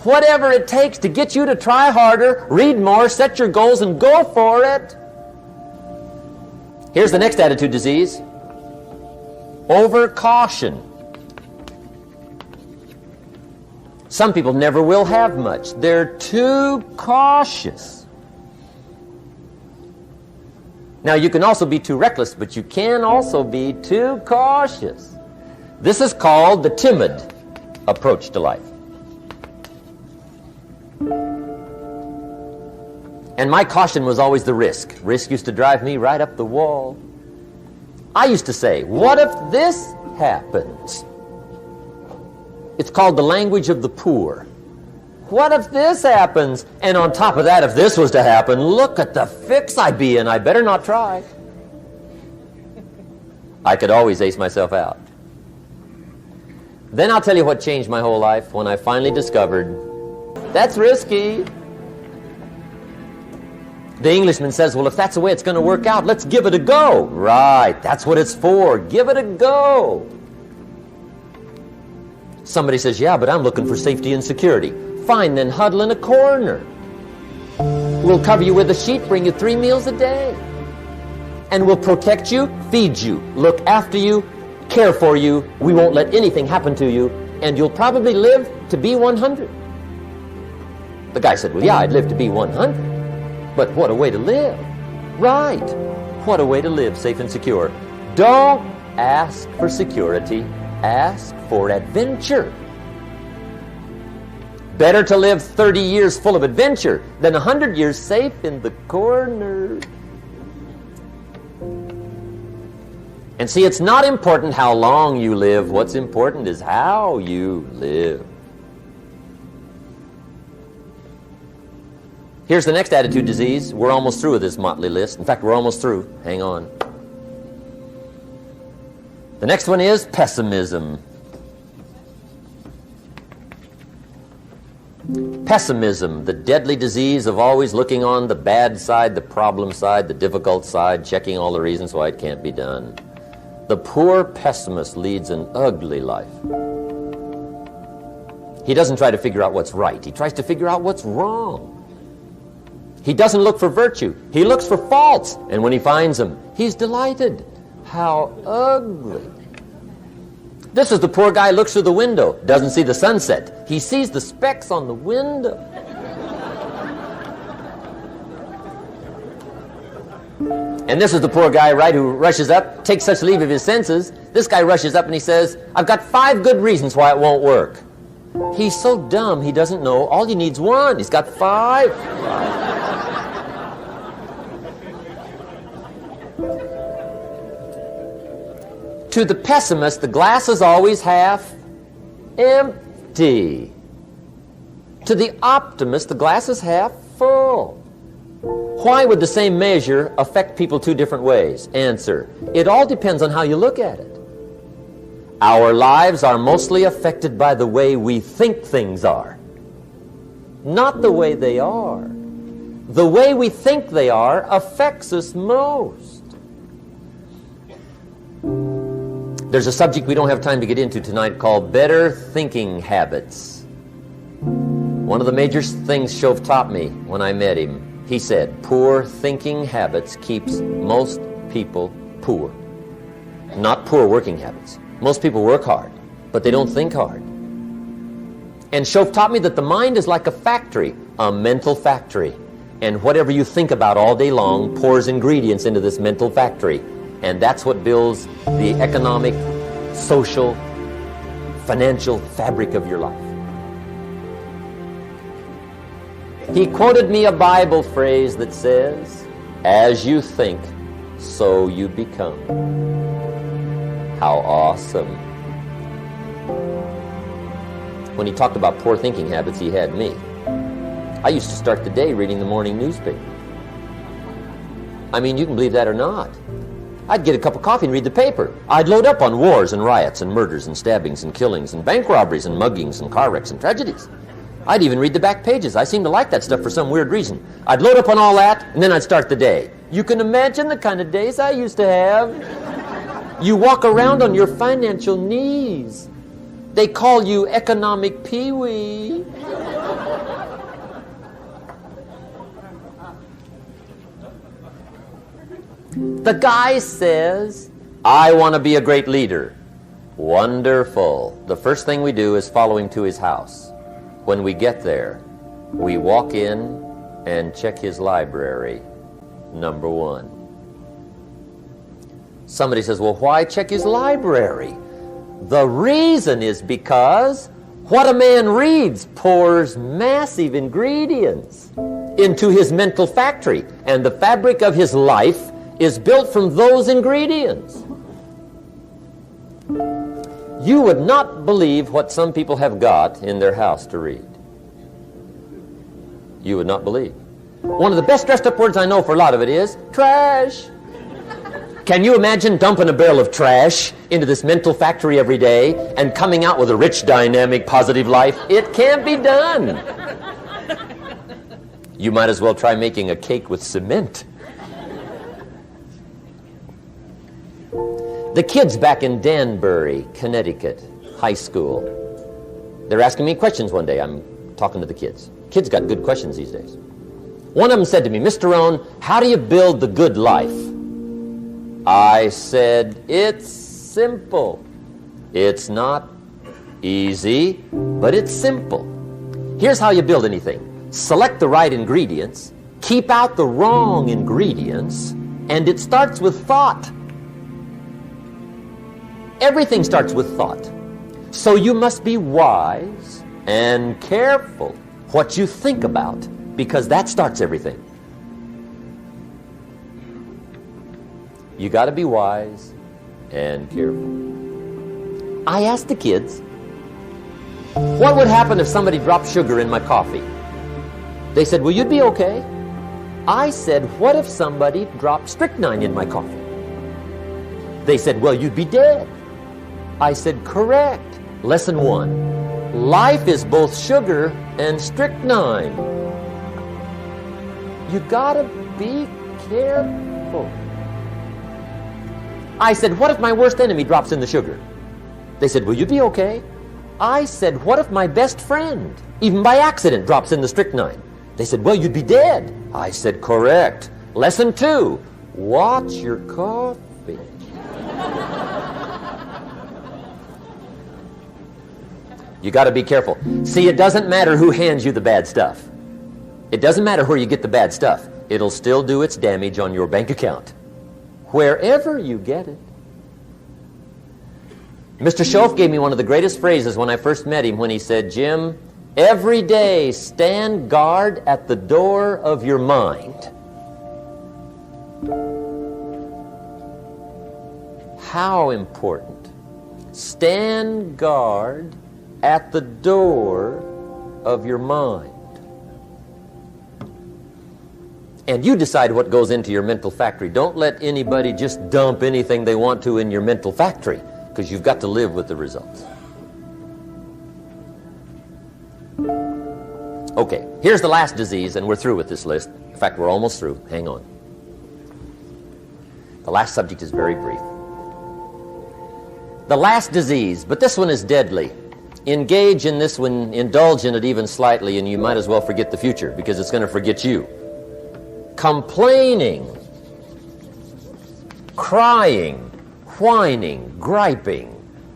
whatever it takes to get you to try harder, read more, set your goals, and go for it. Here's the next attitude disease. Overcaution. Some people never will have much. They're too cautious. Now, you can also be too reckless, but you can also be too cautious. This is called the timid approach to life. And my caution was always the risk. Risk used to drive me right up the wall. I used to say, what if this happens? It's called the language of the poor. What if this happens? And on top of that, if this was to happen, look at the fix I'd be in. I better not try. I could always ace myself out. Then I'll tell you what changed my whole life when I finally discovered that's risky. The Englishman says, well, if that's the way it's going to work out, let's give it a go. Right, that's what it's for. Give it a go. Somebody says, yeah, but I'm looking for safety and security. Fine, then huddle in a corner. We'll cover you with a sheet, bring you 3 meals a day. And we'll protect you, feed you, look after you, care for you. We won't let anything happen to you. And you'll probably live to be 100. The guy said, well, yeah, I'd live to be 100. But what a way to live. Right. What a way to live, safe and secure. Don't ask for security. Ask for adventure. Better to live 30 years full of adventure than 100 years safe in the corner. And see, it's not important how long you live. What's important is how you live. Here's the next attitude disease. We're almost through with this motley list. In fact, we're almost through. Hang on. The next one is pessimism. Pessimism, the deadly disease of always looking on the bad side, the problem side, the difficult side, checking all the reasons why it can't be done. The poor pessimist leads an ugly life. He doesn't try to figure out what's right. He tries to figure out what's wrong. He doesn't look for virtue. He looks for faults. And when he finds them, he's delighted. How ugly. This is the poor guy who looks through the window, doesn't see the sunset. He sees the specks on the window. And this is the poor guy, right, who rushes up, takes such leave of his senses. This guy rushes up and he says, I've got 5 good reasons why it won't work. He's so dumb he doesn't know. All he needs 1. He's got 5. To the pessimist, the glass is always half empty. To the optimist, the glass is half full. Why would the same measure affect people 2 different ways? Answer, it all depends on how you look at it. Our lives are mostly affected by the way we think things are, not the way they are. The way we think they are affects us most. There's a subject we don't have time to get into tonight called better thinking habits. One of the major things Shove taught me when I met him, he said, poor thinking habits keeps most people poor. Not poor working habits. Most people work hard, but they don't think hard. And Shove taught me that the mind is like a factory, a mental factory. And whatever you think about all day long pours ingredients into this mental factory. And that's what builds the economic, social, financial fabric of your life. He quoted me a Bible phrase that says, as you think, so you become. How awesome. When he talked about poor thinking habits, he had me. I used to start the day reading the morning newspaper. I mean, you can believe that or not. I'd get a cup of coffee and read the paper. I'd load up on wars and riots and murders and stabbings and killings and bank robberies and muggings and car wrecks and tragedies. I'd even read the back pages. I seem to like that stuff for some weird reason. I'd load up on all that, and then I'd start the day. You can imagine the kind of days I used to have. You walk around on your financial knees. They call you economic peewee. The guy says, I want to be a great leader. Wonderful. The first thing we do is follow him to his house. When we get there, we walk in and check his library, number one. Somebody says, well, why check his library? The reason is because what a man reads pours massive ingredients into his mental factory, and the fabric of his life is built from those ingredients. You would not believe what some people have got in their house to read. You would not believe. One of the best dressed up words I know for a lot of it is trash. Can you imagine dumping a barrel of trash into this mental factory every day and coming out with a rich, dynamic, positive life? It can't be done. You might as well try making a cake with cement. The kids back in Danbury, Connecticut, high school, they're asking me questions one day. I'm talking to the kids. Kids got good questions these days. One of them said to me, Mr. Rohn, how do you build the good life? I said, it's simple. It's not easy, but it's simple. Here's how you build anything. Select the right ingredients, keep out the wrong ingredients, and it starts with thought. Everything starts with thought. So you must be wise and careful what you think about, because that starts everything. You got to be wise and careful. I asked the kids, what would happen if somebody dropped sugar in my coffee? They said, well, you'd be okay. I said, what if somebody dropped strychnine in my coffee? They said, well, you'd be dead. I said, correct. Lesson one, life is both sugar and strychnine. You gotta be careful. I said, what if my worst enemy drops in the sugar? They said, will you be okay? I said, what if my best friend, even by accident, drops in the strychnine? They said, well, you'd be dead. I said, correct. Lesson two, watch your coffee. You got to be careful. See, it doesn't matter who hands you the bad stuff. It doesn't matter where you get the bad stuff. It'll still do its damage on your bank account, wherever you get it. Mr. Schoaf gave me one of the greatest phrases when I first met him when he said, Jim, every day stand guard at the door of your mind. How important. Stand guard at the door of your mind. And you decide what goes into your mental factory. Don't let anybody just dump anything they want to in your mental factory, because you've got to live with the results. Okay, here's the last disease, and we're through with this list. In fact, we're almost through. Hang on. The last subject is very brief. The last disease, but this one is deadly. Engage in this one, indulge in it even slightly, and you might as well forget the future, because it's going to forget you. Complaining, crying, whining, griping,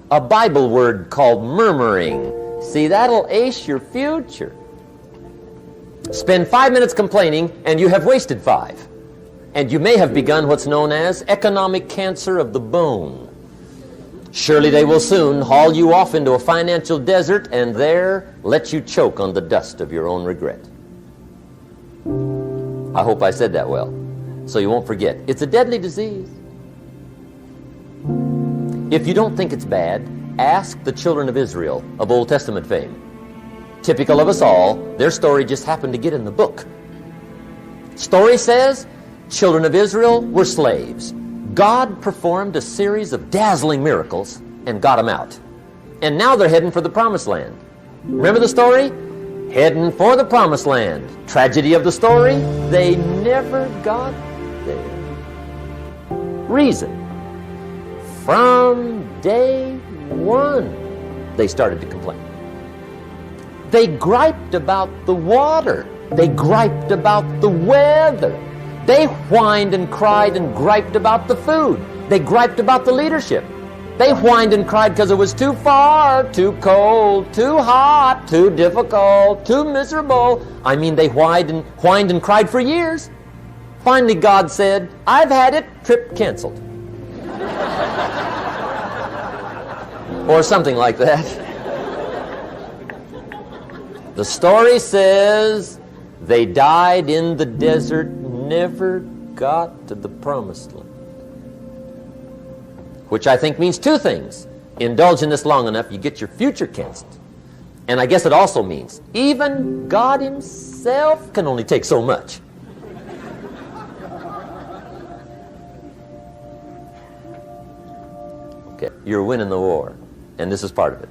a Bible word called murmuring. See, that'll ace your future. Spend 5 minutes complaining, and you have wasted 5. And you may have begun what's known as economic cancer of the bone. Surely they will soon haul you off into a financial desert and there let you choke on the dust of your own regret. I hope I said that well, so you won't forget. It's a deadly disease. If you don't think it's bad, ask the children of Israel of Old Testament fame. Typical of us all, their story just happened to get in the book. Story says, children of Israel were slaves. God performed a series of dazzling miracles and got them out. And now they're heading for the promised land. Remember the story? Heading for the promised land. Tragedy of the story, they never got there. Reason. From day one, they started to complain. They griped about the water. They griped about the weather. They whined and cried and griped about the food. They griped about the leadership. They whined and cried because it was too far, too cold, too hot, too difficult, too miserable. I mean, they whined and cried for years. Finally, God said, I've had it, trip canceled. Or something like that. The story says they died in the desert, never got to the promised land. Which I think means two things. Indulge in this long enough, you get your future canceled. And I guess it also means even God himself can only take so much. Okay, you're winning the war, and this is part of it.